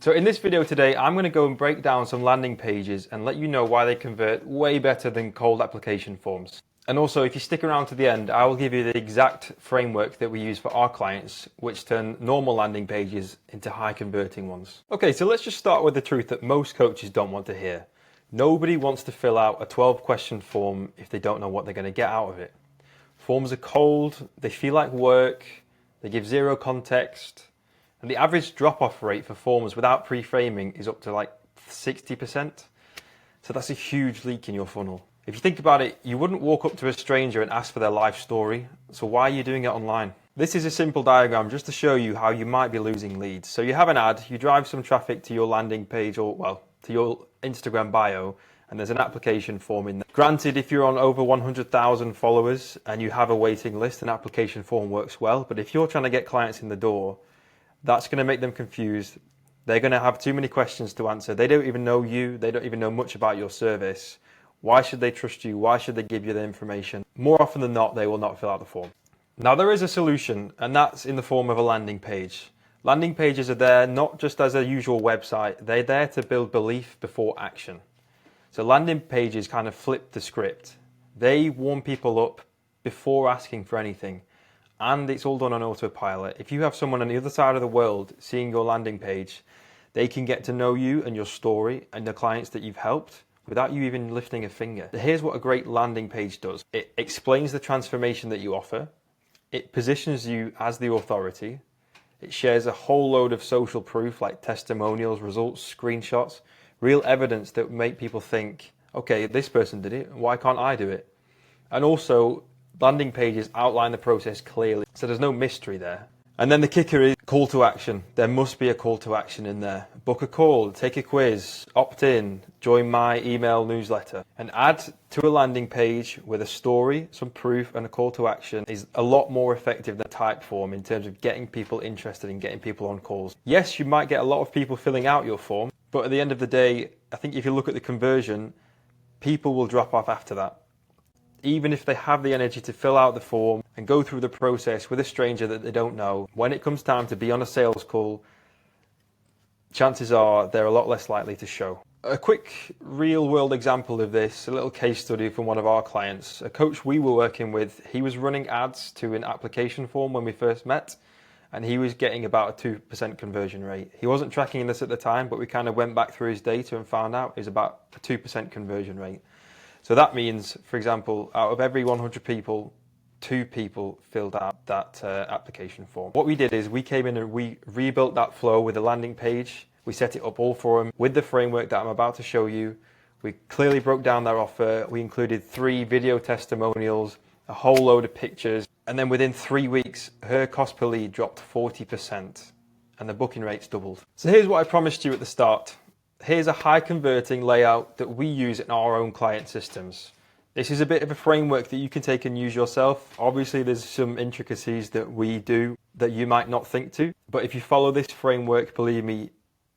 So in this video today, I'm going to go and break down some landing pages and let you know why they convert way better than cold application forms. And also, if you stick around to the end, I will give you the exact framework that we use for our clients, which turn normal landing pages into high converting ones. Okay, so let's just start with the truth that most coaches don't want to hear. Nobody wants to fill out a 12-question form if they don't know what they're going to get out of it. Forms are cold, they feel like work, they give zero context, and the average drop-off rate for forms without pre-framing is up to like 60%. So that's a huge leak in your funnel. If you think about it, you wouldn't walk up to a stranger and ask for their life story, so why are you doing it online? This is a simple diagram just to show you how you might be losing leads. So you have an ad, you drive some traffic to your landing page or, well, to your Instagram bio, and there's an application form in there. Granted, if you're on over 100,000 followers and you have a waiting list, an application form works well, but if you're trying to get clients in the door, that's going to make them confused. They're going to have too many questions to answer. They don't even know you. They don't even know much about your service. Why should they trust you? Why should they give you the information? More often than not, they will not fill out the form. Now, there is a solution, and that's in the form of a landing page. Landing pages are there not just as a usual website. They're there to build belief before action. So landing pages kind of flip the script. They warm people up before asking for anything. And it's all done on autopilot. If you have someone on the other side of the world seeing your landing page, they can get to know you and your story and the clients that you've helped without you even lifting a finger. Here's what a great landing page does. It explains the transformation that you offer. It positions you as the authority. It shares a whole load of social proof like testimonials, results, screenshots, real evidence that make people think, okay, this person did it, why can't I do it? And also, landing pages outline the process clearly, so there's no mystery there. And then the kicker is call to action. There must be a call to action in there. Book a call, take a quiz, opt in, join my email newsletter. And add to a landing page with a story, some proof, and a call to action is a lot more effective than type form in terms of getting people interested and getting people on calls. Yes, you might get a lot of people filling out your form, but at the end of the day, I think if you look at the conversion, people will drop off after that. Even if they have the energy to fill out the form and go through the process with a stranger that they don't know, when it comes time to be on a sales call, chances are they're a lot less likely to show. A quick real world example of this, a little case study from one of our clients. A coach we were working with, he was running ads to an application form when we first met, and he was getting about a 2% conversion rate. He wasn't tracking this at the time, but we kind of went back through his data and found out it was about a 2% conversion rate. So that means, for example, out of every 100 people, 2 people filled out that application form. What we did is we came in and we rebuilt that flow with a landing page. We set it up all for them with the framework that I'm about to show you. We clearly broke down their offer. We included 3 video testimonials, a whole load of pictures. And then within 3 weeks, her cost per lead dropped 40% and the booking rates doubled. So here's what I promised you at the start. Here's a high converting layout that we use in our own client systems. This is a bit of a framework that you can take and use yourself. Obviously, there's some intricacies that we do that you might not think to, but if you follow this framework, believe me,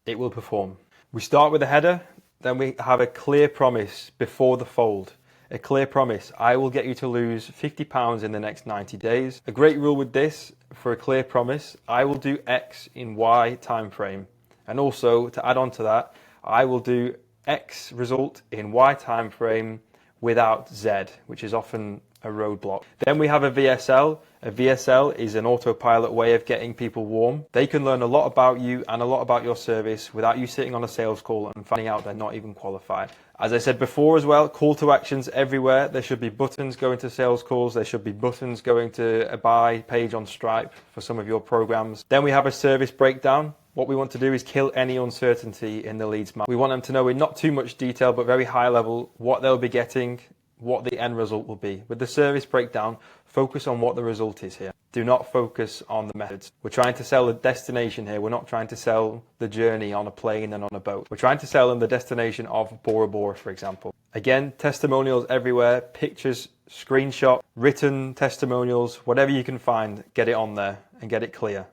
it will perform. We start with a header, then we have a clear promise before the fold. A clear promise, I will get you to lose 50 pounds in the next 90 days. A great rule with this, for a clear promise, I will do X in Y time frame. And also, to add on to that, I will do X result in Y time frame without Z, which is often a roadblock. Then we have a VSL. A VSL is an autopilot way of getting people warm. They can learn a lot about you and a lot about your service without you sitting on a sales call and finding out they're not even qualified. As I said before as well, call to actions everywhere. There should be buttons going to sales calls. There should be buttons going to a buy page on Stripe for some of your programs. Then we have a service breakdown. What we want to do is kill any uncertainty in the leads map. We want them to know in not too much detail, but very high level, what they'll be getting, what the end result will be. With the service breakdown, focus on what the result is here. Do not focus on the methods. We're trying to sell a destination here. We're not trying to sell the journey on a plane and on a boat. We're trying to sell them the destination of Bora Bora, for example. Again, testimonials everywhere, pictures, screenshot, written testimonials, whatever you can find, get it on there and get it clear.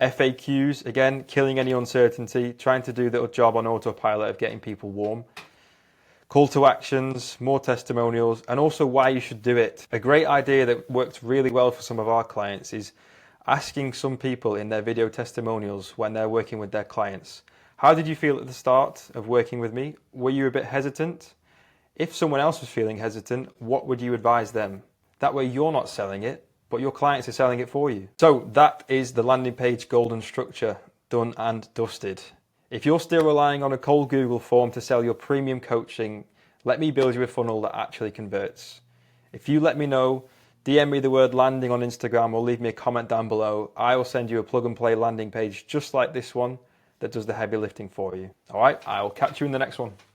FAQs, again, killing any uncertainty, trying to do the job on autopilot of getting people warm. Call to actions, more testimonials, and also why you should do it. A great idea that worked really well for some of our clients is asking some people in their video testimonials when they're working with their clients, How did you feel at the start of working with me? Were you a bit hesitant? If someone else was feeling hesitant, what would you advise them? That way you're not selling it, but your clients are selling it for you. So that is the landing page golden structure, done and dusted. If you're still relying on a cold Google form to sell your premium coaching, let me build you a funnel that actually converts. If you let me know, DM me the word landing on Instagram or leave me a comment down below, I will send you a plug and play landing page just like this one that does the heavy lifting for you. All right, I'll catch you in the next one.